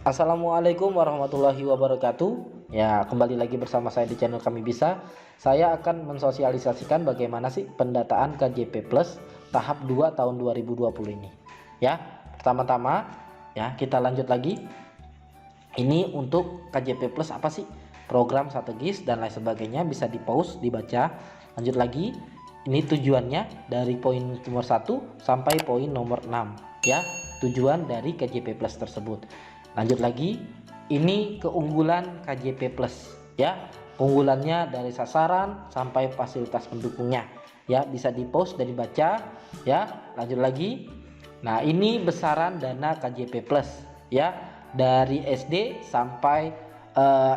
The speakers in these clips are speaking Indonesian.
Assalamualaikum warahmatullahi wabarakatuh. Ya, kembali lagi bersama saya di channel Kami Bisa. Saya akan mensosialisasikan bagaimana sih pendataan KJP Plus tahap 2 tahun 2020 ini. Ya, pertama-tama ya kita lanjut lagi. Ini untuk KJP Plus apa sih? Program strategis dan lain sebagainya, bisa di-pause, dibaca. Lanjut lagi. Ini tujuannya dari poin nomor 1 sampai poin nomor 6 ya. Tujuan dari KJP Plus tersebut. Lanjut lagi, ini keunggulan KJP Plus ya. Keunggulannya dari sasaran sampai fasilitas pendukungnya ya, bisa di-pause dan dibaca ya. Lanjut lagi. Nah, ini besaran dana KJP Plus ya, dari SD sampai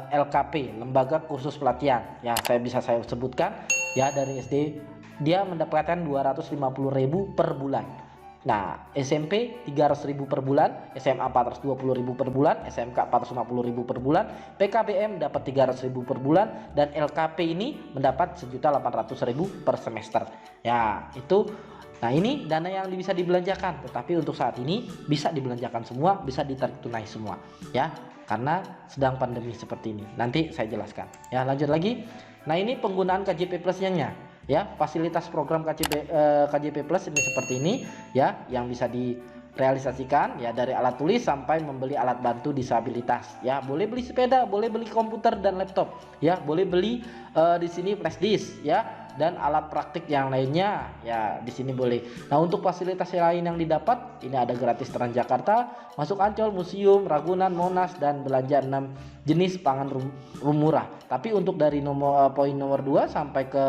LKP, lembaga kursus pelatihan ya. Saya sebutkan ya, dari SD dia mendapatkan 250.000 per bulan. Nah, SMP 300.000 per bulan, SMA 420.000 per bulan, SMK 450.000 per bulan, PKBM dapat 300.000 per bulan, dan LKP ini mendapat 1.800.000 per semester. Ya, itu. Nah, ini dana yang bisa dibelanjakan, tetapi untuk saat ini bisa dibelanjakan semua, bisa ditarik tunai semua, ya, karena sedang pandemi seperti ini. Nanti saya jelaskan. Ya, lanjut lagi. Nah, ini penggunaan KJP Plus-nya. Ya, fasilitas program KJP Plus ini seperti ini ya, yang bisa direalisasikan ya, dari alat tulis sampai membeli alat bantu disabilitas ya. Boleh beli sepeda, boleh beli komputer dan laptop ya, boleh beli di sini flash disk ya, dan alat praktik yang lainnya ya, di sini boleh. Nah, untuk fasilitas lain yang didapat, ini ada gratis Transjakarta, masuk Ancol, museum, Ragunan, Monas, dan belanja 6 jenis pangan murah. Tapi untuk dari poin nomor 2 sampai ke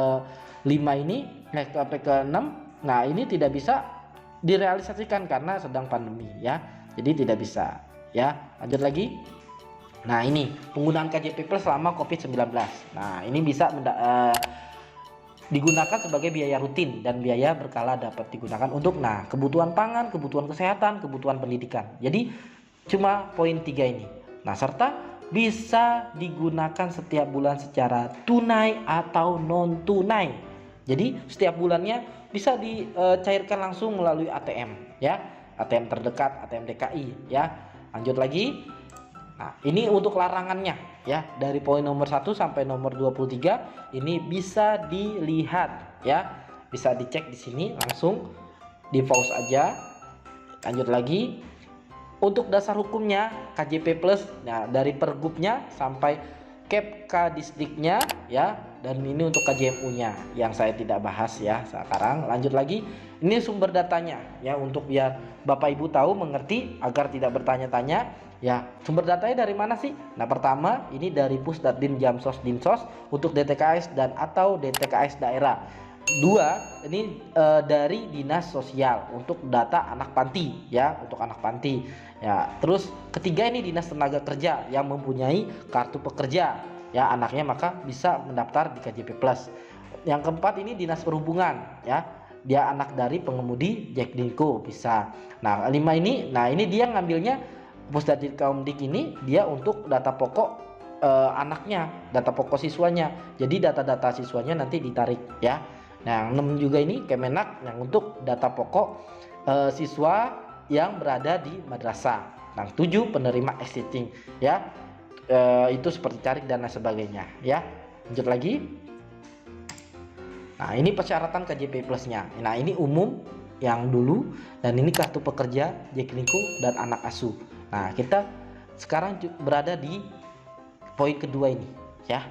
5 ini, sampai ke 6, nah ini tidak bisa direalisasikan karena sedang pandemi ya, jadi tidak bisa ya. Lanjut lagi. Nah, ini penggunaan KJP Plus selama COVID-19. Nah, ini bisa digunakan sebagai biaya rutin dan biaya berkala dapat digunakan untuk kebutuhan pangan, kebutuhan kesehatan, kebutuhan pendidikan. Jadi cuma poin 3 ini. Nah, serta bisa digunakan setiap bulan secara tunai atau non tunai. Jadi setiap bulannya bisa dicairkan langsung melalui ATM ya, ATM terdekat, ATM DKI ya. Lanjut lagi. Nah, ini untuk larangannya ya, dari poin nomor 1 sampai nomor 23 ini bisa dilihat ya, bisa dicek di sini, langsung di pause aja. Lanjut lagi. Untuk dasar hukumnya KJP Plus, nah dari pergubnya sampai Kepkadisdiknya ya, dan ini untuk KJMU-nya yang saya tidak bahas ya sekarang. Lanjut lagi. Ini sumber datanya ya, untuk biar Bapak Ibu tahu, mengerti, agar tidak bertanya-tanya ya. Sumber datanya dari mana sih? Nah, pertama ini dari Pusdatin Jamsos Dinsos untuk DTKS dan atau DTKS daerah. 2 ini dari Dinas Sosial untuk data anak panti ya, untuk anak panti ya. Terus ketiga ini Dinas Tenaga Kerja yang mempunyai kartu pekerja ya anaknya, maka bisa mendaftar di KJP Plus. Yang keempat ini Dinas Perhubungan ya, dia anak dari pengemudi Jaklingko bisa. Nah, 5 ini, nah ini dia ngambilnya Pusdatin Kaumdik ini, dia untuk data pokok anaknya, data pokok siswanya. Jadi data-data siswanya nanti ditarik ya. Nah, yang 6 juga ini Kemenak yang untuk data pokok siswa yang berada di madrasah. Nah, 7 penerima existing ya, itu seperti cari dan lain sebagainya ya. Lanjut lagi. Nah, ini persyaratan KJP Plus-nya. Nah, ini umum yang dulu, dan ini kartu pekerja, Jaklingko, dan anak asuh. Nah, kita sekarang berada di poin kedua ini ya,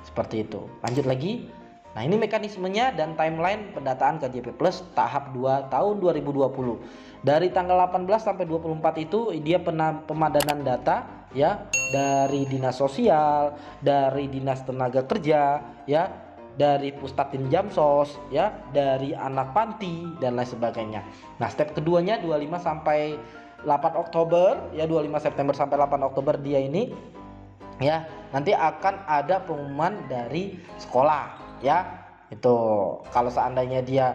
seperti itu. Lanjut lagi. Nah, ini mekanismenya dan timeline pendataan KJP Plus tahap 2 tahun 2020. Dari tanggal 18 sampai 24 itu dia pemadanan data ya, dari Dinas Sosial, dari Dinas Tenaga Kerja ya, dari Pusdatin Jamsos ya, dari anak panti dan lain sebagainya. Nah, step keduanya 25 sampai 8 Oktober ya, 25 September sampai 8 Oktober dia ini ya, nanti akan ada pengumuman dari sekolah ya. Itu kalau seandainya dia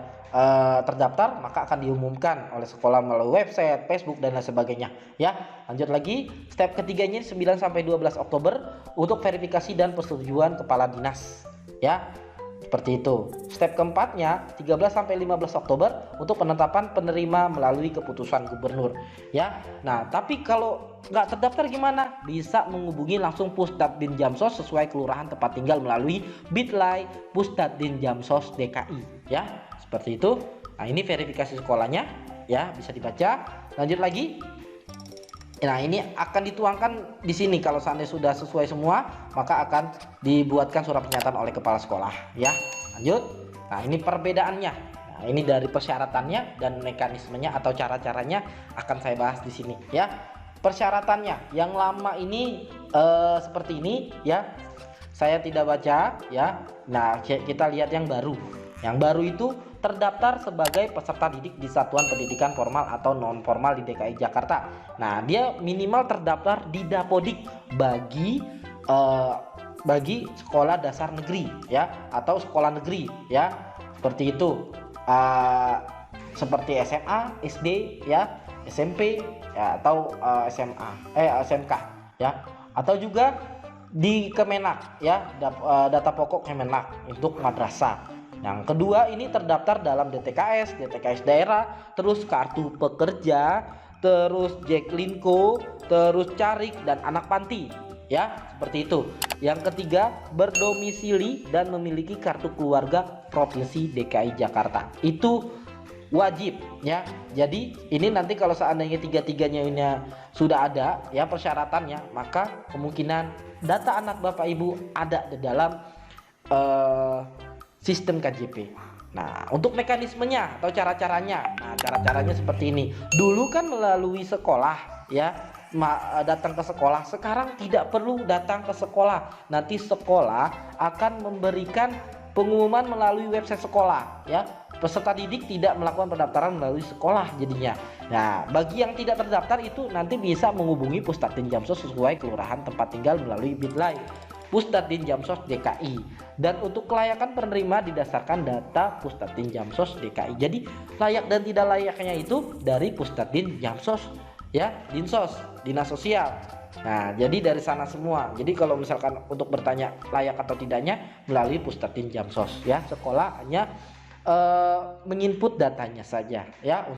terdaftar, maka akan diumumkan oleh sekolah melalui website, Facebook, dan lain sebagainya ya. Lanjut lagi. Step ketiganya 9 sampai 12 Oktober untuk verifikasi dan persetujuan kepala dinas ya. Seperti itu. Step keempatnya 13 sampai 15 Oktober untuk penetapan penerima melalui keputusan gubernur ya. Nah, tapi kalau nggak terdaftar gimana? Bisa menghubungi langsung Pusdatdin Jamsos sesuai kelurahan tempat tinggal melalui Bitly Pusdatdin Jamsos DKI ya. Seperti itu. Nah, ini verifikasi sekolahnya ya, bisa dibaca. Lanjut lagi. Nah, ini akan dituangkan di sini. Kalau seandainya sudah sesuai semua, maka akan dibuatkan surat pernyataan oleh kepala sekolah ya. Lanjut. Nah, ini perbedaannya. Nah, ini dari persyaratannya dan mekanismenya atau cara-caranya akan saya bahas di sini ya. Persyaratannya yang lama ini seperti ini ya. Saya tidak baca ya. Nah, kita lihat yang baru. Yang baru itu terdaftar sebagai peserta didik di satuan pendidikan formal atau non formal di DKI Jakarta. Nah, dia minimal terdaftar di Dapodik bagi sekolah dasar negeri ya, atau sekolah negeri ya, seperti itu. Seperti SMA, SD ya, SMP ya, atau SMK ya, atau juga di Kemenak ya, data pokok Kemenak untuk madrasah. Yang kedua, ini terdaftar dalam DTKS daerah, terus kartu pekerja, terus Jaklingko, terus Carik dan anak panti ya, seperti itu. Yang ketiga, berdomisili dan memiliki kartu keluarga Provinsi DKI Jakarta. Itu wajib ya. Jadi ini nanti kalau seandainya tiga-tiganya ini sudah ada ya persyaratannya, maka kemungkinan data anak Bapak Ibu ada di dalam sistem KJP. Nah, untuk mekanismenya atau cara-caranya, nah cara-caranya seperti ini. Dulu kan melalui sekolah ya, datang ke sekolah. Sekarang tidak perlu datang ke sekolah. Nanti sekolah akan memberikan pengumuman melalui website sekolah ya. Peserta didik tidak melakukan pendaftaran melalui sekolah jadinya. Nah, bagi yang tidak terdaftar itu nanti bisa menghubungi Pusdatdin Jamsos sesuai kelurahan tempat tinggal melalui Bitly Pusdatdin Jamsos DKI. Dan untuk kelayakan penerima didasarkan data Pusdatdin Jamsos DKI. Jadi layak dan tidak layaknya itu dari Pusdatdin Jamsos ya, Dinsos, Dinas Sosial. Nah, jadi dari sana semua. Jadi kalau misalkan untuk bertanya layak atau tidaknya melalui Pusdatdin Jamsos ya, sekolah hanya menginput datanya saja ya.